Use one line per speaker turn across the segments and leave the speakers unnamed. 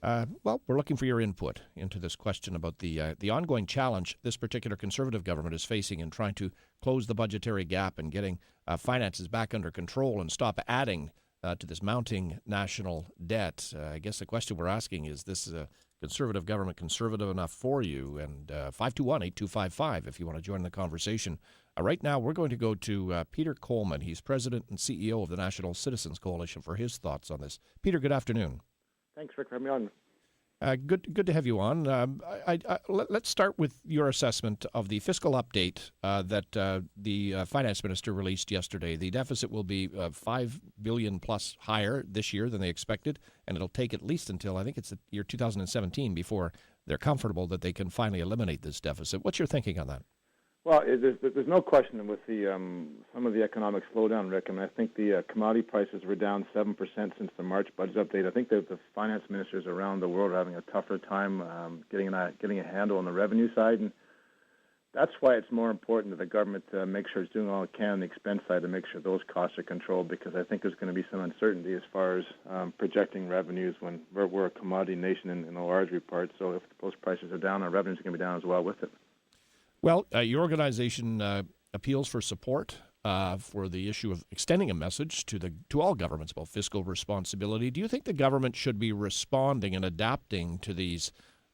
we're looking for your input into this question about the ongoing challenge this particular Conservative government is facing in trying to close the budgetary gap and getting finances back under control and stop adding to this mounting national debt. I guess the question we're asking is this Conservative government conservative enough for you? And 521-8255 if you want to join the conversation. Right now, we're going to go to Peter Coleman. He's president and CEO of the National Citizens Coalition for his thoughts on this. Peter, good afternoon.
Thanks, Rick, for having me on.
Good to have you on. Let's start with your assessment of the fiscal update that the finance minister released yesterday. The deficit will be $5 billion plus higher this year than they expected, and it'll take at least until, I think it's the year 2017, before they're comfortable that they can finally eliminate this deficit. What's your thinking on that?
Well, there's no question with the some of the economic slowdown, Rick. I mean, I think the commodity prices were down 7% since the March budget update. I think that the finance ministers around the world are having a tougher time getting a handle on the revenue side, and that's why it's more important that the government make sure it's doing all it can on the expense side to make sure those costs are controlled, because I think there's going to be some uncertainty as far as projecting revenues when we're a commodity nation in a large part. So if those prices are down, our revenues are going to be down as well with it.
Well, your organization appeals for support for the issue of extending a message to all governments about fiscal responsibility. Do you think the government should be responding and adapting to these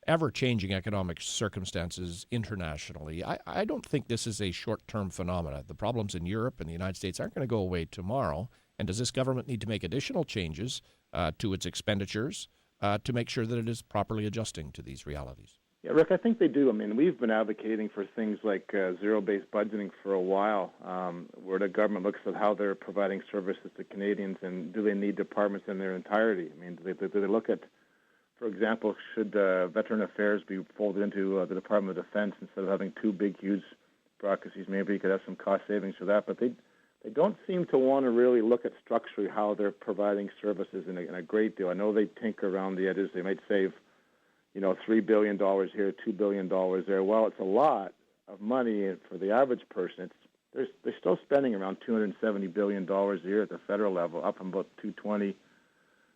ever-changing economic circumstances internationally? I don't think this is a short-term phenomenon. The problems in Europe and the United States aren't going to go away tomorrow. And does this government need to make additional changes to its expenditures to make sure that it is properly adjusting to these realities?
Yeah, Rick, I think they do. I mean, we've been advocating for things like zero-based budgeting for a while, where the government looks at how they're providing services to Canadians and do they need departments in their entirety. I mean, do they look at, for example, should Veteran Affairs be folded into the Department of Defense instead of having two big, huge bureaucracies? Maybe you could have some cost savings for that, but they don't seem to want to really look at structurally how they're providing services in a great deal. I know they tinker around the edges. They might save $3 billion here, $2 billion there. Well, it's a lot of money for the average person. They're still spending around $270 billion a year at the federal level, up from about $220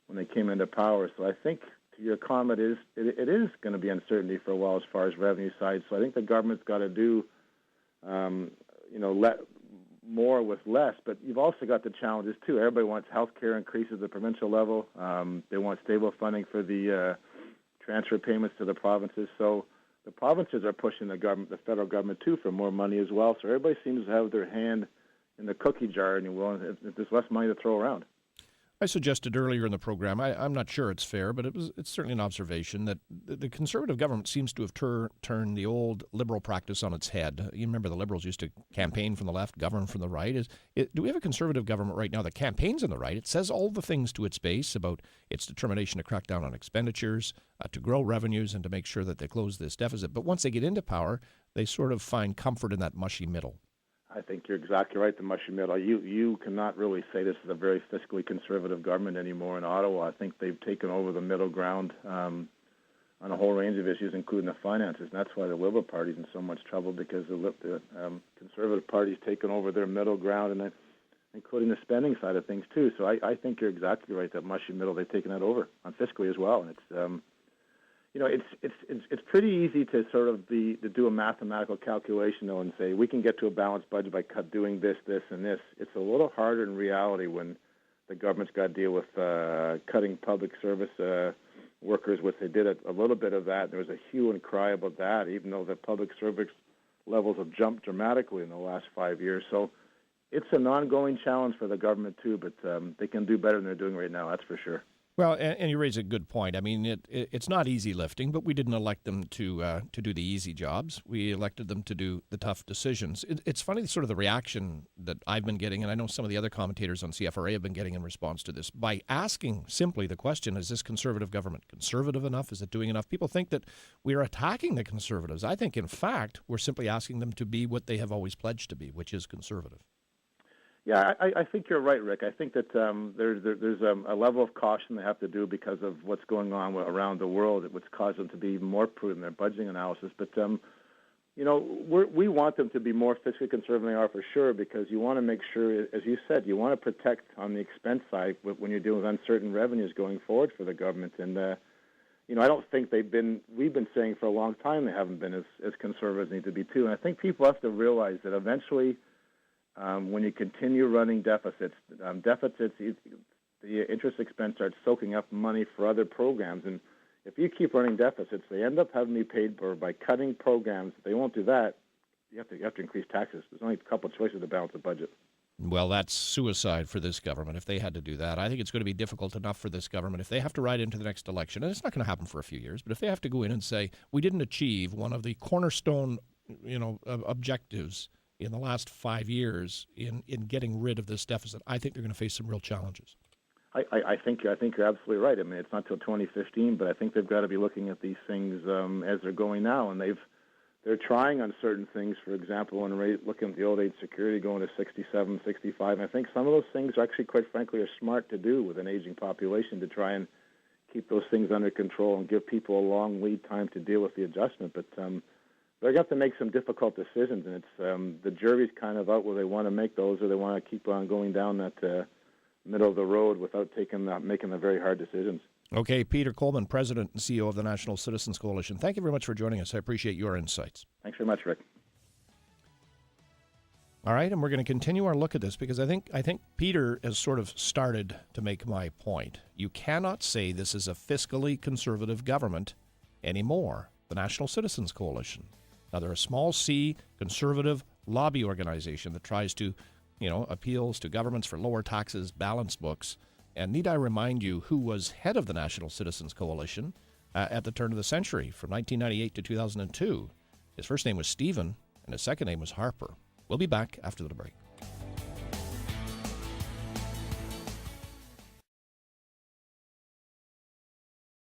when they came into power. So I think, to your comment, it is going to be uncertainty for a while as far as revenue side. So I think the government's got to do, let more with less. But you've also got the challenges too. Everybody wants health care increases at the provincial level. They want stable funding for the transfer payments to the provinces. So the provinces are pushing the federal government too, for more money as well. So everybody seems to have their hand in the cookie jar, and if there's less money to throw around.
I suggested earlier in the program, I'm not sure it's fair, but it's certainly an observation that the Conservative government seems to have turned the old Liberal practice on its head. You remember the Liberals used to campaign from the left, govern from the right. Do we have a Conservative government right now that campaigns on the right? It says all the things to its base about its determination to crack down on expenditures, to grow revenues, and to make sure that they close this deficit. But once they get into power, they sort of find comfort in that mushy middle.
I think you're exactly right, the mushy middle. You cannot really say this is a very fiscally conservative government anymore in Ottawa. I think they've taken over the middle ground on a whole range of issues, including the finances. And that's why the Liberal Party's in so much trouble, because the Conservative Party's taken over their middle ground, and including the spending side of things too. So I think you're exactly right, that mushy middle, they've taken that over on fiscally as well. And it's pretty easy to sort of to do a mathematical calculation though and say we can get to a balanced budget by doing this, this, and this. It's a little harder in reality when the government's got to deal with cutting public service workers, which they did a little bit of that. There was a hue and cry about that, even though the public service levels have jumped dramatically in the last 5 years. So it's an ongoing challenge for the government too, but they can do better than they're doing right now, that's for sure.
Well, and you raise a good point. I mean, it's not easy lifting, but we didn't elect them to do the easy jobs. We elected them to do the tough decisions. It's funny, sort of the reaction that I've been getting, and I know some of the other commentators on CFRA have been getting in response to this, by asking simply the question, is this Conservative government conservative enough? Is it doing enough? People think that we're attacking the Conservatives. I think, in fact, we're simply asking them to be what they have always pledged to be, which is conservative.
Yeah, I think you're right, Rick. I think that there's a level of caution they have to do because of what's going on around the world, which caused them to be even more prudent in their budgeting analysis. But, we want them to be more fiscally conservative than they are for sure, because you want to make sure, as you said, you want to protect on the expense side when you're dealing with uncertain revenues going forward for the government. And, I don't think we've been saying for a long time they haven't been as conservative as they need to be too. And I think people have to realize that eventually when you continue running deficits, the interest expense starts soaking up money for other programs. And if you keep running deficits, they end up having to be paid for by cutting programs. If they won't do that, you have to increase taxes. There's only a couple of choices to balance the budget.
Well, that's suicide for this government if they had to do that. I think it's going to be difficult enough for this government if they have to ride into the next election, and it's not going to happen for a few years, but if they have to go in and say, we didn't achieve one of the cornerstone objectives in the last 5 years in getting rid of this deficit, I think they're going to face some real challenges.
I think you're absolutely right. I mean, it's not till 2015, but I think they've got to be looking at these things as they're going now, and they're trying on certain things. For example, when looking at the old age security going to 67, 65, and I think some of those things actually, quite frankly, are smart to do with an aging population to try and keep those things under control and give people a long lead time to deal with the adjustment. But they're going to have to make some difficult decisions, and it's the jury's kind of out where they want to make those, or they want to keep on going down that middle of the road without making the very hard decisions.
Okay, Peter Coleman, President and CEO of the National Citizens Coalition. Thank you very much for joining us. I appreciate your insights.
Thanks very much, Rick.
All right, and we're going to continue our look at this because I think Peter has sort of started to make my point. You cannot say this is a fiscally conservative government anymore, the National Citizens Coalition. Now, they're a small c conservative lobby organization that tries to appeals to governments for lower taxes, balanced books. And need I remind you who was head of the National Citizens Coalition at the turn of the century from 1998 to 2002? His first name was Stephen, and his second name was Harper. We'll be back after the break.